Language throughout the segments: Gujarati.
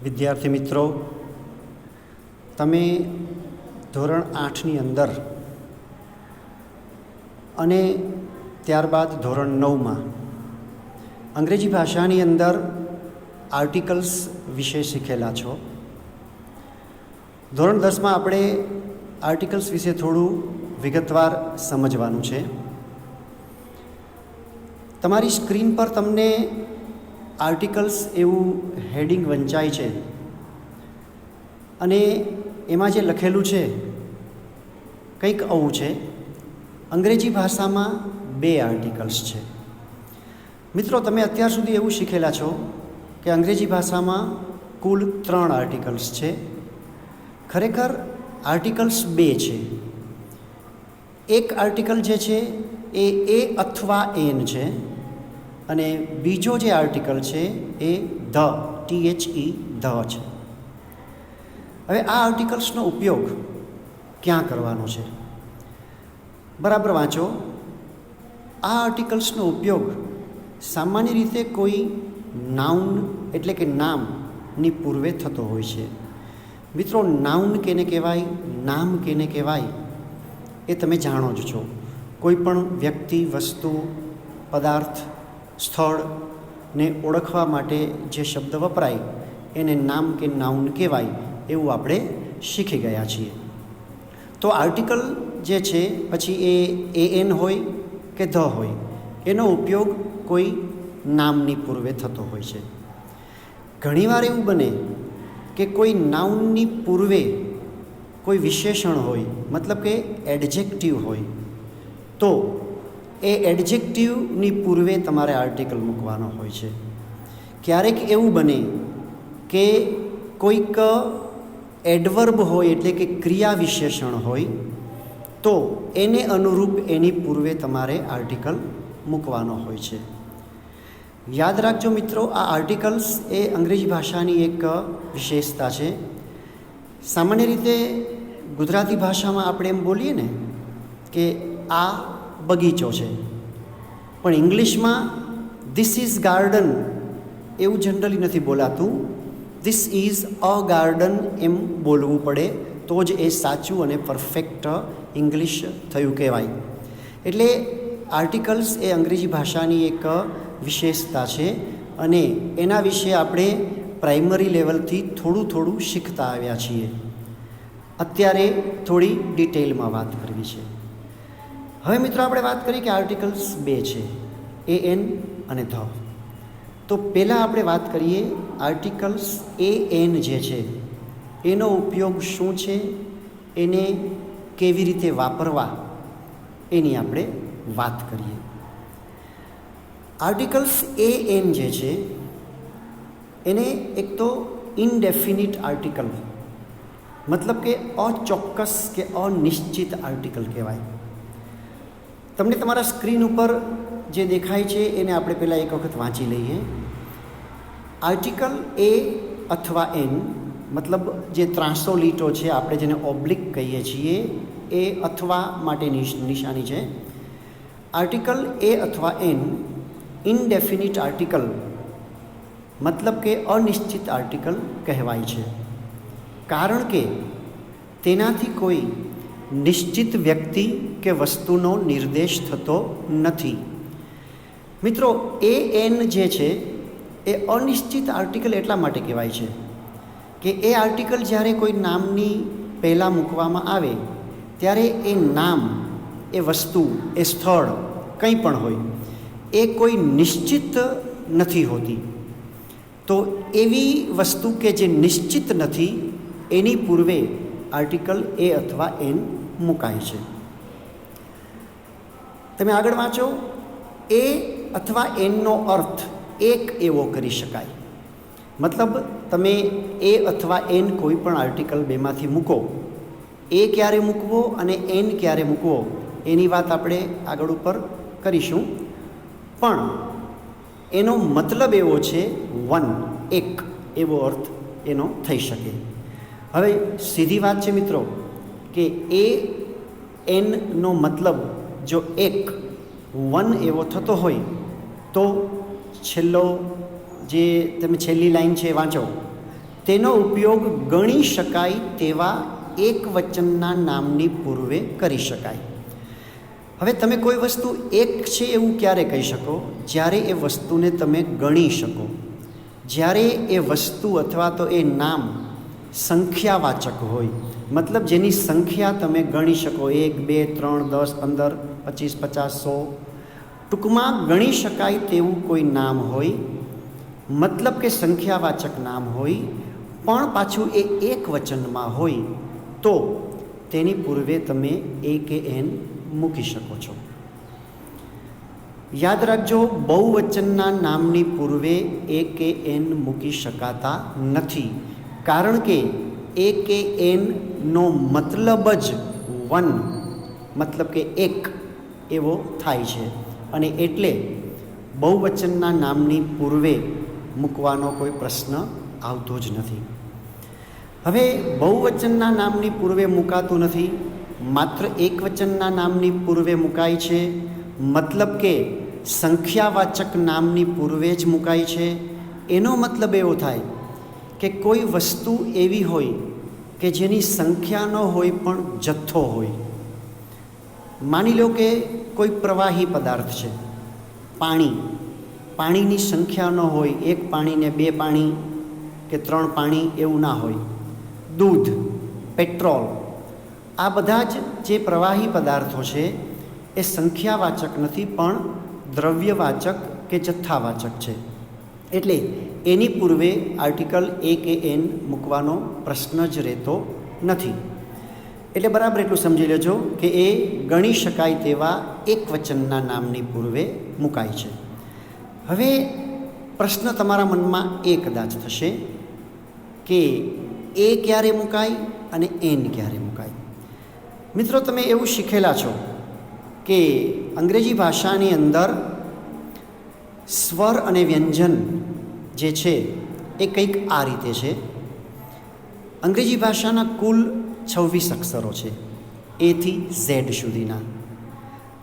વિદ્યાર્થી મિત્રો, તમે ધોરણ 8ની અંદર અને ત્યારબાદ ધોરણ 9માં અંગ્રેજી ભાષાની અંદર આર્ટિકલ્સ વિશે શીખેલા છો. ધોરણ 10માં આપણે આર્ટિકલ્સ વિશે થોડું વિગતવાર સમજવાનું છે. તમારી સ્ક્રીન પર તમને આર્ટિકલ્સ એવું હેડિંગ વંચાય છે અને એમાં જે લખેલું છે કંઈક આવું છે. અંગ્રેજી ભાષામાં 2 આર્ટિકલ્સ છે. મિત્રો, તમે અત્યાર સુધી એવું શીખેલા છો કે અંગ્રેજી ભાષામાં કુલ 3 આર્ટિકલ્સ છે. ખરેખર આર્ટિકલ્સ 2 છે. એક આર્ટિકલ જે છે એ અથવા એન છે અને બીજો જે આર્ટિકલ છે એ ધ THE ધ છે. હવે આ આર્ટિકલ્સનો ઉપયોગ ક્યાં કરવાનો છે? બરાબર વાંચો. આ આર્ટિકલ્સનો ઉપયોગ સામાન્ય રીતે કોઈ નાઉન એટલે કે નામની પૂર્વે થતો હોય છે. મિત્રો, નાઉન કેને કહેવાય, નામ કેને કહેવાય એ તમે જાણો જ છો. કોઈ પણ વ્યક્તિ, વસ્તુ, પદાર્થ, સ્થળને ઓળખવા માટે જે શબ્દ વપરાય એને નામ કે નાઉન કહેવાય એવું આપણે શીખી ગયા છીએ. તો આર્ટિકલ જે છે પછી એ એન હોય કે ધ હોય, એનો ઉપયોગ કોઈ નામની પૂર્વે થતો હોય છે. ઘણીવાર એવું બને કે કોઈ નાઉનની પૂર્વે કોઈ વિશેષણ હોય, મતલબ કે એડજેક્ટિવ હોય, તો એ એડજેક્ટિવની પૂર્વે તમારે આર્ટિકલ મૂકવાનો હોય છે. ક્યારેક એવું બને કે કોઈક એડવર્બ હોય એટલે કે ક્રિયા વિશેષણ હોય, તો એને અનુરૂપ એની પૂર્વે તમારે આર્ટિકલ મૂકવાનો હોય છે. યાદ રાખજો મિત્રો, આ આર્ટિકલ્સ એ અંગ્રેજી ભાષાની એક વિશેષતા છે. સામાન્ય રીતે ગુજરાતી ભાષામાં આપણે એમ બોલીએ ને કે આ બગીચો છે, પણ ઇંગ્લિશમાં ધીસ ઇઝ ગાર્ડન એવું જનરલી નથી બોલાતું. ધીસ ઇઝ અ ગાર્ડન એમ બોલવું પડે તો જ એ સાચું અને પરફેક્ટ ઇંગ્લિશ થયું કહેવાય. એટલે આર્ટિકલ્સ એ અંગ્રેજી ભાષાની એક વિશેષતા છે અને એના વિશે આપણે પ્રાઇમરી લેવલથી થોડું શીખતા આવ્યા છીએ. અત્યારે થોડી ડિટેલમાં વાત કરવી છે. હવે મિત્રો, આપણે વાત કરીએ કે આર્ટિકલ્સ 2 છે, એન અને ધ. તો પહેલાં આપણે વાત કરીએ આર્ટિકલ્સ એન જે છે એનો ઉપયોગ શું છે, એને કેવી રીતે વાપરવા એની આપણે વાત કરીએ. આર્ટિકલ્સ એન જે છે એને એક તો ઇનડેફિનિટ આર્ટિકલ, મતલબ કે અચોક્કસ કે અનિશ્ચિત આર્ટિકલ કહેવાય. તમને તમારા સ્ક્રીન ઉપર જે દેખાય છે એને આપણે પહેલાં એક વખત વાંચી લઈએ. આર્ટિકલ એ અથવા એન, મતલબ જે ત્રાંસો લીટો છે, આપણે જેને ઓબ્લિક કહીએ છીએ, એ અથવા માટેની નિશાની છે. આર્ટિકલ એ અથવા એન ઇનડેફિનિટ આર્ટિકલ, મતલબ કે અનિશ્ચિત આર્ટિકલ કહેવાય છે, કારણ કે તેનાથી કોઈ નિશ્ચિત વ્યક્તિ કે વસ્તુનો નિર્દેશ થતો નથી. મિત્રો, એન જે છે એ અનિશ્ચિત આર્ટિકલ એટલા માટે કહેવાય છે કે એ આર્ટિકલ જ્યારે કોઈ નામની પહેલાં મૂકવામાં આવે ત્યારે એ નામ, એ વસ્તુ, એ સ્થળ કંઈ પણ હોય એ કોઈ નિશ્ચિત નથી હોતી. તો એવી વસ્તુ કે જે નિશ્ચિત નથી એની પૂર્વે આર્ટિકલ એ અથવા એન મુકાય છે. તમે આગળ વાંચો. એ અથવા એનનો અર્થ એક એવો કરી શકાય. મતલબ તમે એ અથવા એન કોઈ પણ આર્ટિકલ બેમાંથી મૂકો. એ ક્યારે મૂકવો અને એન ક્યારે મૂકવો એની વાત આપણે આગળ ઉપર કરીશું, પણ એનો મતલબ એવો છે વન, એક એવો અર્થ એનો થઈ શકે. હવે સીધી વાત છે મિત્રો કે એ એનનો મતલબ જો એક, વન એવો થતો હોય તો છેલ્લો જે તમે છેલ્લી લાઈન છે વાંચો, તેનો ઉપયોગ ગણી શકાય તેવા એક વચનના નામની પૂર્વે કરી શકાય. હવે તમે કોઈ વસ્તુ એક છે એવું ક્યારે કહી શકો? જ્યારે એ વસ્તુને તમે ગણી શકો, જ્યારે એ વસ્તુ અથવા તો એ નામ સંખ્યાવાચક હોય, મતલબ જેની સંખ્યા તમે ગણી શકો, 1 2 3 10 15 25 50 100, ટૂંકમાં ગણી શકાય તેવું કોઈ નામ હોય, મતલબ કે સંખ્યાવાચક નામ હોય, પણ પાછું એ એક વચનમાં હોય, તો તેની પૂર્વે તમે એ કે એન મૂકી શકો છો. યાદ રાખજો, બહુવચનના નામની પૂર્વે એ કે એન મૂકી શકાતા નથી, કારણ કે એ કે એનનો મતલબ જ વન, મતલબ કે એક એવો થાય છે, અને એટલે બહુવચનના નામની પૂર્વે મૂકવાનો કોઈ પ્રશ્ન આવતો જ નથી. હવે બહુવચનના નામની પૂર્વે મુકાતું નથી, માત્ર એકવચનના નામની પૂર્વે મુકાય છે, મતલબ કે સંખ્યાવાચક નામની પૂર્વે જ મુકાય છે. એનો મતલબ એવો થાય કે કોઈ વસ્તુ એવી હોય કે જેની સંખ્યા ન હોય પણ જથ્થો હોય. માની લો કે કોઈ પ્રવાહી પદાર્થ છે, પાણીની સંખ્યા ન હોય, 1 પાણીને 2 પાણી કે 3 પાણી એવું ના હોય. દૂધ, પેટ્રોલ, આ બધા જ જે પ્રવાહી પદાર્થો છે એ સંખ્યાવાચક નથી પણ દ્રવ્યવાચક કે જથ્થાવાચક છે. એટલે એની પૂર્વે આર્ટિકલ એ કે એન મૂકવાનો પ્રશ્ન જ રહેતો નથી. એટલે બરાબર એટલું સમજી લેજો કે એ ગણી શકાય તેવા એક વચનના નામની પૂર્વે મુકાય છે. હવે પ્રશ્ન તમારા મનમાં એ કદાચ થશે કે એ ક્યારે મુકાય અને એન ક્યારે મુકાય? મિત્રો, તમે એવું શીખેલા છો કે અંગ્રેજી ભાષાની અંદર સ્વર અને વ્યંજન જે છે એ કંઈક આ રીતે છે. અંગ્રેજી ભાષાના કુલ 26 અક્ષરો છે, એ થી ઝેડ સુધીના.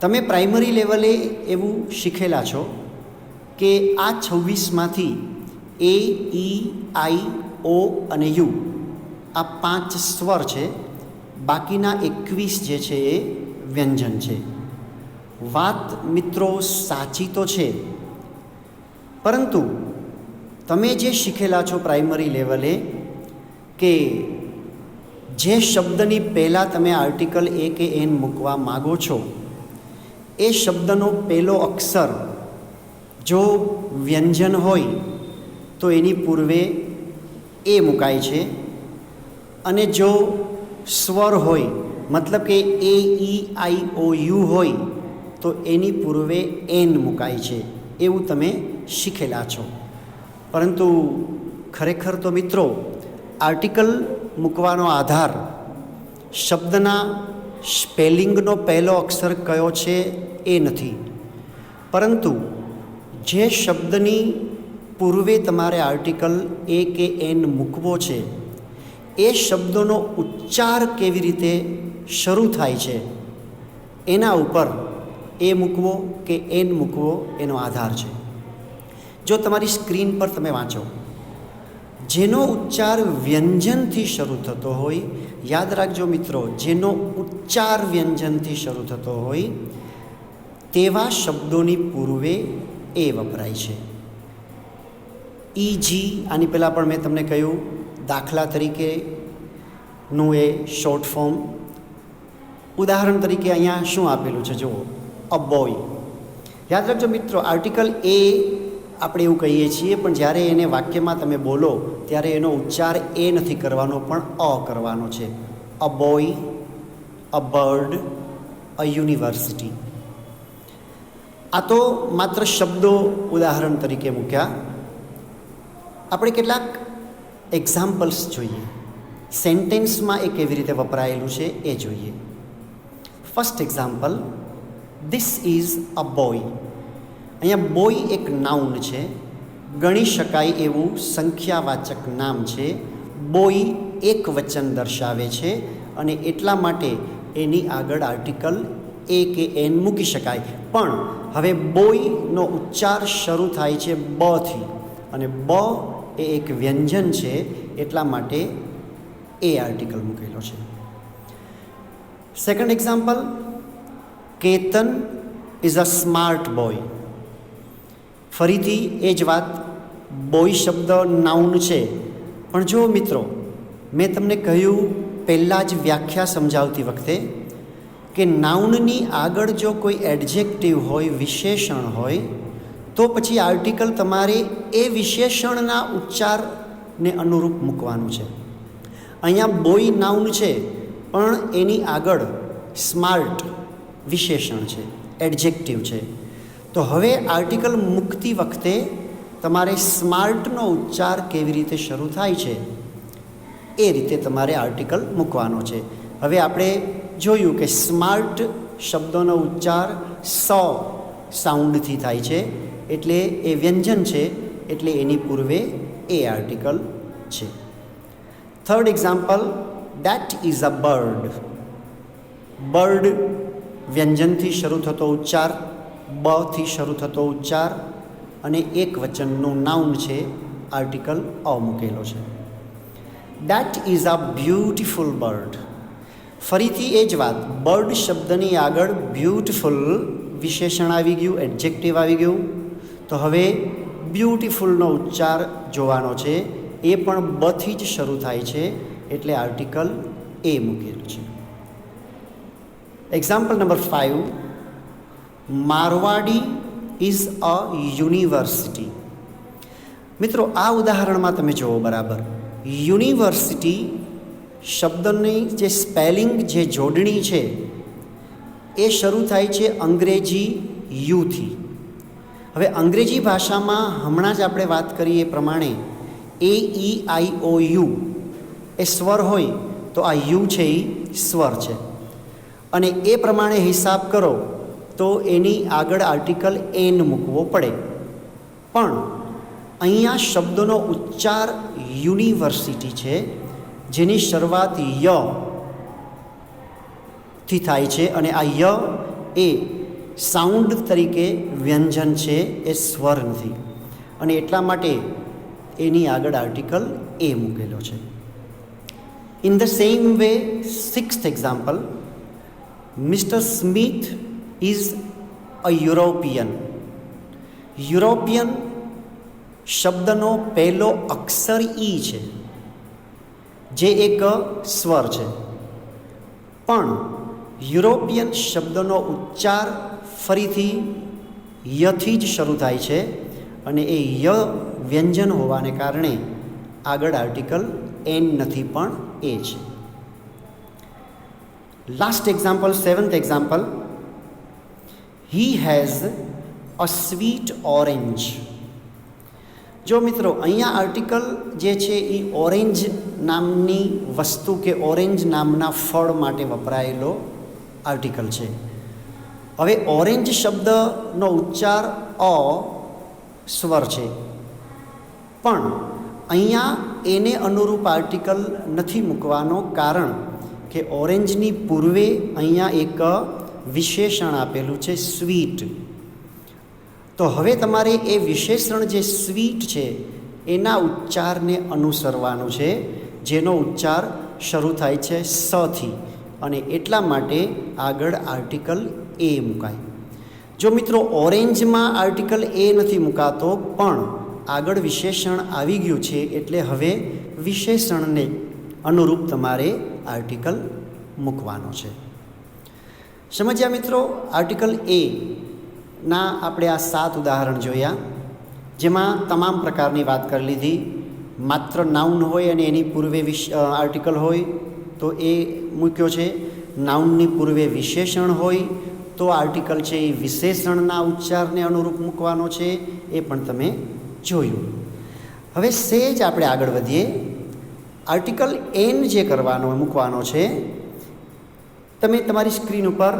તમે પ્રાઇમરી લેવલે એવું શીખેલા છો કે આ 26માંથી એ, ઈ, આઈ, ઓ અને યુ આ 5 સ્વર છે, બાકીના 21 જે છે એ વ્યંજન છે. વાત મિત્રો સાચી તો છે, પરંતુ તમે જે શીખેલા છો પ્રાઇમરી લેવલે કે જે શબ્દની પહેલાં તમે આર્ટિકલ એ કે એન મૂકવા માગો છો એ શબ્દનો પહેલો અક્ષર જો વ્યંજન હોય તો એની પૂર્વે એ મુકાય છે, અને જો સ્વર હોય, મતલબ કે એ, ઈ, આઈ, ઓ, યુ હોય તો એની પૂર્વે એન મુકાય છે. એવું તમે શીખેલા છો. પરંતુ ખરેખર તો મિત્રો આર્ટિકલ મૂકવાનો આધાર શબ્દના સ્પેલિંગનો પહેલો અક્ષર કયો છે એ નથી, પરંતુ જે શબ્દની પૂર્વે તમારે આર્ટિકલ એ કે એન મૂકવો છે એ શબ્દોનો ઉચ્ચાર કેવી રીતે શરૂ થાય છે એના ઉપર એ મૂકવો કે એન મૂકવો એનો આધાર છે. જો તમારી સ્ક્રીન પર તમે વાંચો, જેનો ઉચ્ચાર વ્યંજનથી શરૂ થતો હોય, યાદ રાખજો મિત્રો, જેનો ઉચ્ચાર વ્યંજનથી શરૂ થતો હોય તેવા શબ્દોની પૂર્વે એ વપરાય છે. ઈજી, આની પહેલાં પણ મેં તમને કહ્યું, દાખલા તરીકેનું એ શોર્ટ ફોર્મ. ઉદાહરણ તરીકે અહીંયા શું આપેલું છે જુઓ, અ બોય. યાદ રાખજો મિત્રો, આર્ટિકલ એ આપણે એવું કહીએ છીએ, પણ જ્યારે એને વાક્યમાં તમે બોલો ત્યારે એનો ઉચ્ચાર એ નથી કરવાનો પણ અ કરવાનો છે. A boy, a bird, a university. આ તો માત્ર શબ્દો ઉદાહરણ તરીકે મૂક્યા. આપણે કેટલાક એક્ઝામ્પલ્સ જોઈએ, સેન્ટેન્સમાં એ કેવી રીતે વપરાયેલું છે એ જોઈએ. First example, this is a boy. અહીંયા બોય એક નાઉન છે, ગણી શકાય એવું સંખ્યાવાચક નામ છે. બોય એક વચન દર્શાવે છે અને એટલા માટે એની આગળ આર્ટિકલ એ કે એન મૂકી શકાય. પણ હવે બોયનો ઉચ્ચાર શરૂ થાય છે બ થી, અને બ એ એક વ્યંજન છે, એટલા માટે એ આર્ટિકલ મૂકેલો છે. Second example, Ketan is a smart boy. ફરીથી એ જ વાત, બોય શબ્દ નાઉન છે, પણ જો મિત્રો, મેં તમને કહ્યું પહેલાં જ વ્યાખ્યા સમજાવતી વખતે કે નાઉનની આગળ જો કોઈ એડજેક્ટિવ હોય, વિશેષણ હોય, તો પછી આર્ટિકલ તમારે એ વિશેષણના ઉચ્ચારને અનુરૂપ મૂકવાનું છે. અહીંયા બોય નાઉન છે, પણ એની આગળ સ્માર્ટ વિશેષણ છે, એડજેક્ટિવ છે. તો હવે આર્ટિકલ મૂકતી વખતે તમારે સ્માર્ટનો ઉચ્ચાર કેવી રીતે શરૂ થાય છે એ રીતે તમારે આર્ટિકલ મૂકવાનો છે. હવે આપણે જોયું કે સ્માર્ટ શબ્દોનો ઉચ્ચાર સાઉન્ડથી થાય છે, એટલે એ વ્યંજન છે, એટલે એની પૂર્વે એ આર્ટિકલ છે. Third example, that is a bird. Bird વ્યંજનથી શરૂ થતો ઉચ્ચાર, બ થી શરૂ થતો ઉચ્ચાર, અને એક વચનનું નાઉન છે, આર્ટિકલ અ મૂકેલો છે. That is a beautiful bird. ફરીથી એ જ વાત, બર્ડ શબ્દની આગળ બ્યુટિફુલ વિશેષણ આવી ગયું, એડજેક્ટિવ આવી ગયું. તો હવે બ્યુટિફુલનો ઉચ્ચાર જોવાનો છે, એ પણ બથી જ શરૂ થાય છે, એટલે આર્ટિકલ એ મૂકેલું છે. Example number 5, Marwari is a university. મિત્રો, આ ઉદાહરણમાં તમે જુઓ બરાબર, યુનિવર્સિટી શબ્દની જે સ્પેલિંગ, જે જોડણી છે, એ શરૂ થાય છે અંગ્રેજી યુથી. હવે અંગ્રેજી ભાષામાં હમણાં જ આપણે વાત કરી એ પ્રમાણે AEIOU એ સ્વર હોય, તો આ યુ છે એ સ્વર છે, અને એ પ્રમાણે હિસાબ કરો તો એની આગળ આર્ટિકલ એન મૂકવો પડે. પણ અહીંયા શબ્દનો ઉચ્ચાર યુનિવર્સિટી છે, જેની શરૂઆત ય થી થાય છે, અને આ ય એ સાઉન્ડ તરીકે વ્યંજન છે, એ સ્વર નથી, અને એટલા માટે એની આગળ આર્ટિકલ એ મૂકેલો છે. In the same way, sixth example, mister Smith is a European. European શબ્દનો પહેલો અક્ષર ઈ છે, જે એક સ્વર છે, પણ યુરોપિયન શબ્દનો ઉચ્ચાર ફરીથી યથી જ શરૂ થાય છે, અને એ ય વ્યંજન હોવાને કારણે આગળ આર્ટિકલ એન નથી, પણ એ છે. Last example, seventh example, he has a sweet orange. જો મિત્રો, અહીંયા આર્ટિકલ જે છે એ ઓરેન્જ નામની વસ્તુ કે ઓરેન્જ નામના ફળ માટે વપરાયેલો આર્ટિકલ છે. હવે ઓરેન્જ શબ્દનો ઉચ્ચાર અ સ્વર છે, પણ અહીંયા એને અનુરૂપ આર્ટિકલ નથી મૂકવાનો, કારણ કે ઓરેન્જની પૂર્વે અહીંયા એક વિશેષણ આપેલું છે, સ્વીટ. તો હવે તમારે એ વિશેષણ જે સ્વીટ છે એના ઉચ્ચારને અનુસરવાનું છે, જેનો ઉચ્ચાર શરૂ થાય છે સથી, અને એટલા માટે આગળ આર્ટિકલ એ મુકાય. જો મિત્રો, ઓરેન્જમાં આર્ટિકલ એ નથી મુકાતો, પણ આગળ વિશેષણ આવી ગયું છે, એટલે હવે વિશેષણને અનુરૂપ તમારે આર્ટિકલ મૂકવાનો છે. સમજ્યા મિત્રો? આર્ટિકલ એ ના આપણે આ 7 ઉદાહરણ જોયા, જેમાં તમામ પ્રકારની વાત કરી લીધી. માત્ર નાઉન હોય અને એની પૂર્વે આર્ટિકલ હોય તો એ મૂક્યો છે. નાઉનની પૂર્વે વિશેષણ હોય તો આર્ટિકલ છે એ વિશેષણના ઉચ્ચારને અનુરૂપ મૂકવાનો છે, એ પણ તમે જોયું. હવે સહેજ આપણે આગળ વધીએ. આર્ટિકલ એન જે મૂકવાનો છે, તમે તમારી સ્ક્રીન ઉપર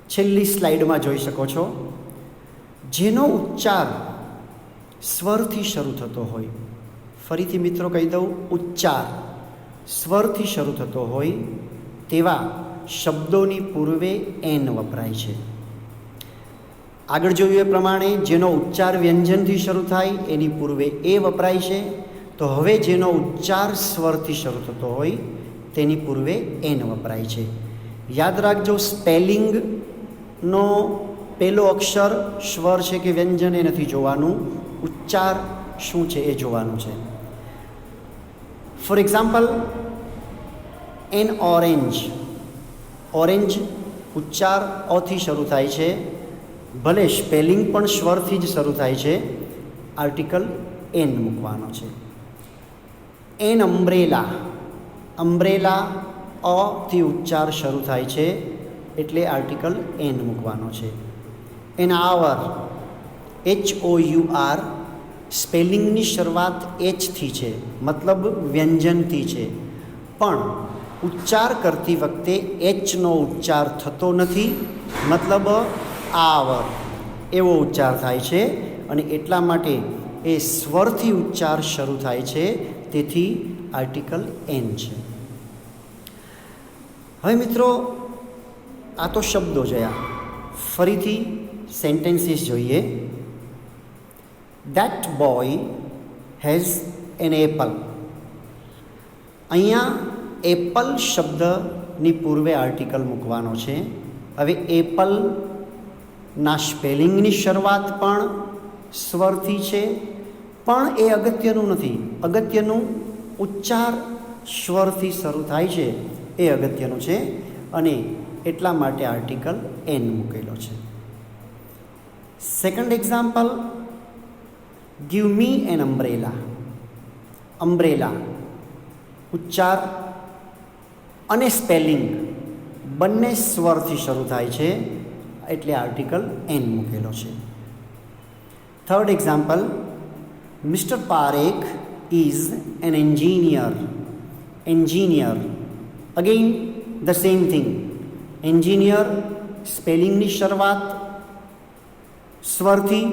છેલ્લી સ્લાઇડમાં જોઈ શકો છો, જેનો ઉચ્ચાર સ્વરથી શરૂ થતો હોય. ફરીથી મિત્રો કહી દઉં, ઉચ્ચાર સ્વરથી શરૂ થતો હોય તેવા શબ્દોની પૂર્વે એન વપરાય છે. આગળ જોયું એ પ્રમાણે જેનો ઉચ્ચાર વ્યંજનથી શરૂ થાય એની પૂર્વે એ વપરાય છે, તો હવે જેનો ઉચ્ચાર સ્વરથી શરૂ થતો હોય તેની પૂર્વે એન વપરાય છે. યાદ રાખજો, સ્પેલિંગનો પહેલો અક્ષર સ્વર છે કે વ્યંજન એ નથી જોવાનું, ઉચ્ચાર શું છે એ જોવાનું છે. For example, N orange. Orange ઉચ્ચાર અથી શરૂ થાય છે, ભલે સ્પેલિંગ પણ સ્વરથી જ શરૂ થાય છે, આર્ટિકલ એન મૂકવાનો છે. An umbrella. અમ્બ્રેલા અથી ઉચ્ચાર શરૂ થાય છે એટલે આર્ટિકલ એન મૂકવાનો છે. એન આવર. HOUR સ્પેલિંગની શરૂઆત એચથી છે, મતલબ વ્યંજનથી છે, પણ ઉચ્ચાર કરતી વખતે એચનો ઉચ્ચાર થતો નથી, મતલબ આવર એવો ઉચ્ચાર થાય છે અને એટલા માટે એ સ્વરથી ઉચ્ચાર શરૂ થાય છે, તેથી આર્ટિકલ એન છે. હવે મિત્રો, આ તો શબ્દો જોયા, ફરીથી સેન્ટેન્સીસ જોઈએ. That boy has an apple. અહીંયા એપલ શબ્દની પૂર્વે આર્ટિકલ મૂકવાનો છે. હવે એપલના સ્પેલિંગની શરૂઆત પણ સ્વરથી છે, પણ એ અગત્યનું નથી. અગત્યનું ઉચ્ચાર સ્વરથી શરૂ થાય છે એ અગત્યનું છે અને એટલા માટે આર્ટિકલ એન મૂકેલો છે. Second example, give me an umbrella. Umbrella ઉચ્ચાર અને સ્પેલિંગ બંને સ્વરથી શરૂ થાય છે એટલે આર્ટિકલ એન મૂકેલો છે. Third example, mister Parekh is an engineer. Engineer again the same thing. Engineer સ્પેલિંગની શરૂઆત સ્વરથી,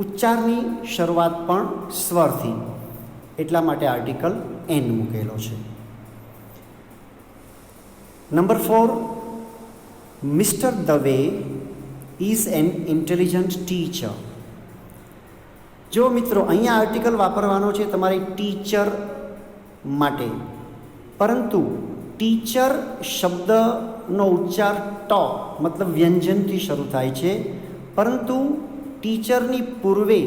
ઉચ્ચારની શરૂઆત પણ સ્વરથી, એટલા માટે આર્ટિકલ એન મૂકેલો છે. Number 4, mister Dave is an intelligent teacher. જો મિત્રો, અહીંયા આર્ટિકલ વાપરવાનો છે તમારે ટીચર માટે, પરંતુ ટીચર શબ્દનો ઉચ્ચાર ટ મતલબ વ્યંજનથી શરૂ થાય છે, પરંતુ ટીચરની પૂર્વે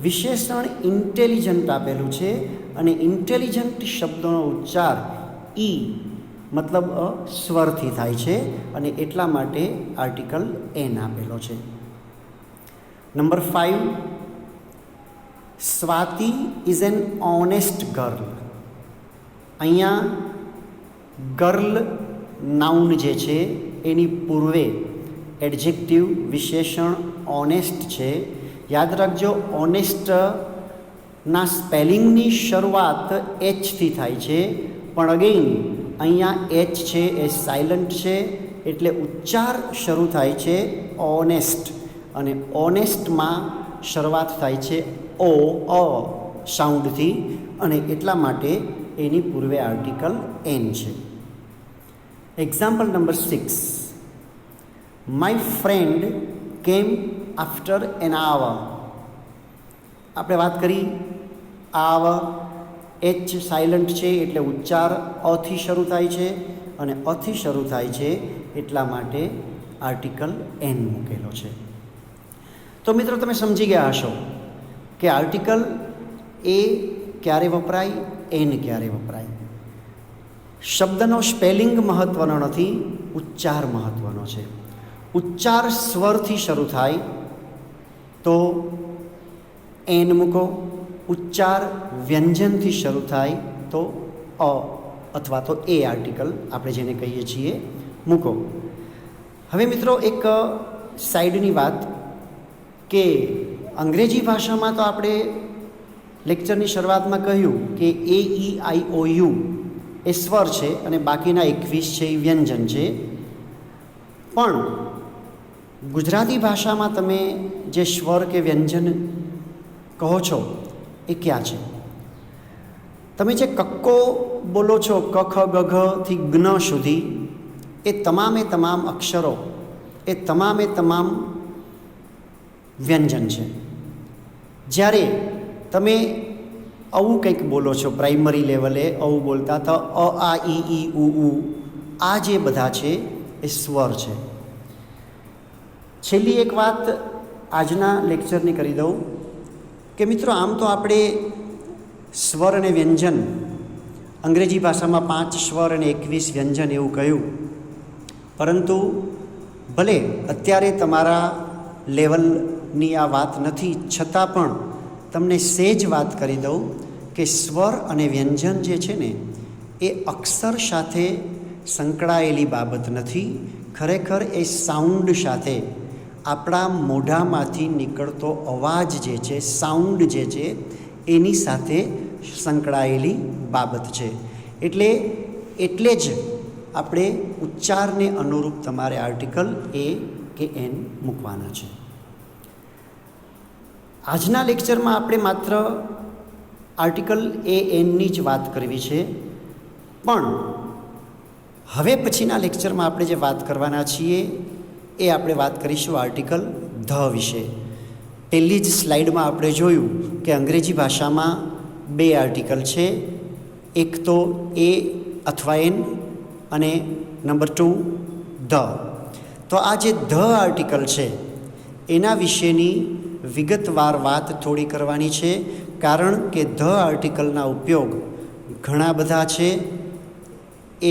વિશેષણ ઇન્ટેલિજન્ટ આપેલું છે અને ઇન્ટેલિજન્ટ શબ્દનો ઉચ્ચાર ઈ મતલબ સ્વરથી થાય છે અને એટલા માટે આર્ટિકલ એન આપેલો છે. Number 5, Swati is an honest girl. અહીંયા ગર્લ નાઉન જે છે એની પૂર્વે એડજેક્ટિવ વિશેષણ ઓનેસ્ટ છે. યાદ રાખજો, ઓનેસ્ટના સ્પેલિંગની શરૂઆત એચથી થાય છે, પણ અગેઇન અહીંયા એચ છે એ સાયલન્ટ છે એટલે ઉચ્ચાર શરૂ થાય છે ઓનેસ્ટ, અને ઓનેસ્ટમાં શરૂઆત થાય છે ઓ અ સાઉન્ડથી અને એટલા માટે એની પૂર્વે આર્ટિકલ એન છે. એક્ઝામ્પલ નંબર 6, માય ફ્રેન્ડ કેમ આફ્ટર એન આવર. આપણે વાત કરી આવર, એચ સાયલન્ટ છે એટલે ઉચ્ચાર અથી શરૂ થાય છે અને અથી શરૂ થાય છે એટલા માટે આર્ટિકલ એન મૂકેલો છે. તો મિત્રો, તમે સમજી ગયા હશો કે આર્ટિકલ એ ક્યારે વપરાય, એન ક્યારે વપરાય. શબ્દનો સ્પેલિંગ મહત્ત્વનો નથી, ઉચ્ચાર મહત્ત્વનો છે. ઉચ્ચાર સ્વરથી શરૂ થાય તો એન મૂકો, ઉચ્ચાર વ્યંજનથી શરૂ થાય તો અ અથવા તો એ આર્ટિકલ આપણે જેને કહીએ છીએ મૂકો. હવે મિત્રો, એક સાઈડની વાત કે અંગ્રેજી ભાષામાં તો આપણે લેક્ચરની શરૂઆતમાં કહ્યું કે AEIOU એ સ્વર છે અને બાકીના 21 છે એ વ્યંજન છે, પણ ગુજરાતી ભાષામાં તમે જે સ્વર કે વ્યંજન કહો છો એ ક્યાં છે? તમે જે કક્કો બોલો છો, ક ખ ગ ઘથી જ્ઞ સુધી, એ તમામે તમામ અક્ષરો, એ તમામે તમામ વ્યંજન છે. જ્યારે તમે આવું કંઈક બોલો છો પ્રાઇમરી લેવલે આવું બોલતા, તો અ આ ઈ ઉ આ જે બધા છે એ સ્વર છે. છેલ્લી એક વાત આજના લેક્ચરની કરી દઉં કે મિત્રો, આમ તો આપણે સ્વર અને વ્યંજન, અંગ્રેજી ભાષામાં 5 સ્વર અને 21 વ્યંજન એવું કહ્યું, પરંતુ ભલે અત્યારે તમારા લેવલની આ વાત નથી, છતાં પણ તમને સહેજ વાત કરી દઉં કે સ્વર અને વ્યંજન જે છે ને એ અક્ષર સાથે સંકળાયેલી બાબત નથી. ખરેખર એ સાઉન્ડ સાથે, આપણા મોઢામાંથી નીકળતો અવાજ જે છે, સાઉન્ડ જે છે એની સાથે સંકળાયેલી બાબત છે. એટલે જ આપણે ઉચ્ચારને અનુરૂપ તમારે આર્ટિકલ એ કે એન મૂકવાના છે. આજના લેક્ચરમાં આપણે માત્ર આર્ટિકલ એ એનની જ વાત કરવી છે, પણ હવે પછીના લેક્ચરમાં આપણે જે વાત કરવાના છીએ એ આપણે વાત કરીશું આર્ટિકલ ધ વિશે. પહેલી જ સ્લાઇડમાં આપણે જોયું કે અંગ્રેજી ભાષામાં 2 આર્ટિકલ છે, એક તો એ અથવા એન અને નંબર 2 ધ. તો આ જે ધ આર્ટિકલ છે એના વિશેની વિગતવાર વાત થોડી કરવાની છે, કારણ કે ધ આર્ટિકલના ઉપયોગ ઘણા બધા છે.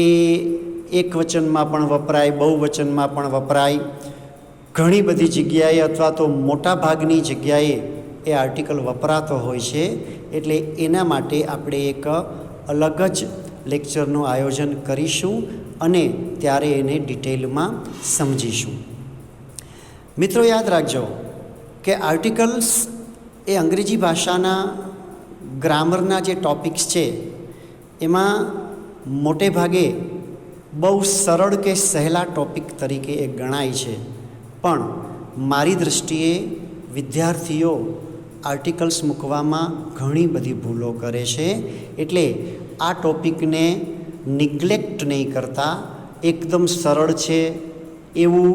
એ એક વચનમાં પણ વપરાય, બહુવચનમાં પણ વપરાય, ઘણી બધી જગ્યાએ અથવા તો મોટા ભાગની જગ્યાએ એ આર્ટિકલ વપરાતો હોય છે. એટલે એના માટે આપણે એક અલગ જ લેક્ચરનું આયોજન કરીશું અને ત્યારે એને ડિટેલમાં સમજીશું. મિત્રો, યાદ રાખજો કે આર્ટિકલ્સ એ અંગ્રેજી ભાષાના ગ્રામરના જે ટૉપિક્સ છે એમાં મોટે ભાગે બહુ સરળ કે સહેલા ટૉપિક તરીકે એ ગણાય છે, પણ મારી દૃષ્ટિએ વિદ્યાર્થીઓ આર્ટિકલ્સ મૂકવામાં ઘણી બધી ભૂલો કરે છે. એટલે આ ટૉપિકને નિગ્લેક્ટ નહીં કરતા, એકદમ સરળ છે એવું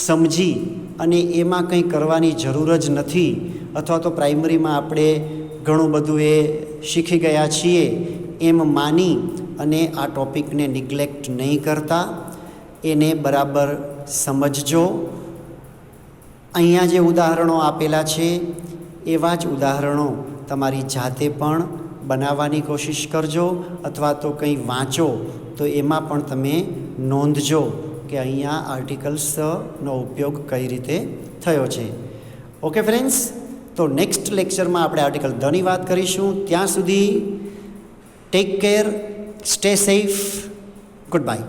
સમજી અને એમાં કંઈ કરવાની જરૂર જ નથી, અથવા તો પ્રાઇમરીમાં આપણે ઘણું બધું એ શીખી ગયા છીએ એમ માની અને આ ટૉપિકને નિગ્લેક્ટ નહીં કરતા, એને બરાબર સમજજો. અહીંયા જે ઉદાહરણો આપેલા છે એવા જ ઉદાહરણો તમારી જાતે પણ બનાવવાની કોશિશ કરજો, અથવા તો કંઈ વાંચો તો એમાં પણ તમે નોંધજો કે અહીંયા આર્ટિકલ્સનો ઉપયોગ કઈ રીતે થયો છે. ઓકે ફ્રેન્ડ્સ, તો નેક્સ્ટ લેક્ચરમાં આપણે આર્ટિકલ ધની વાત કરીશું. ત્યાં સુધી take care, stay safe, good bye.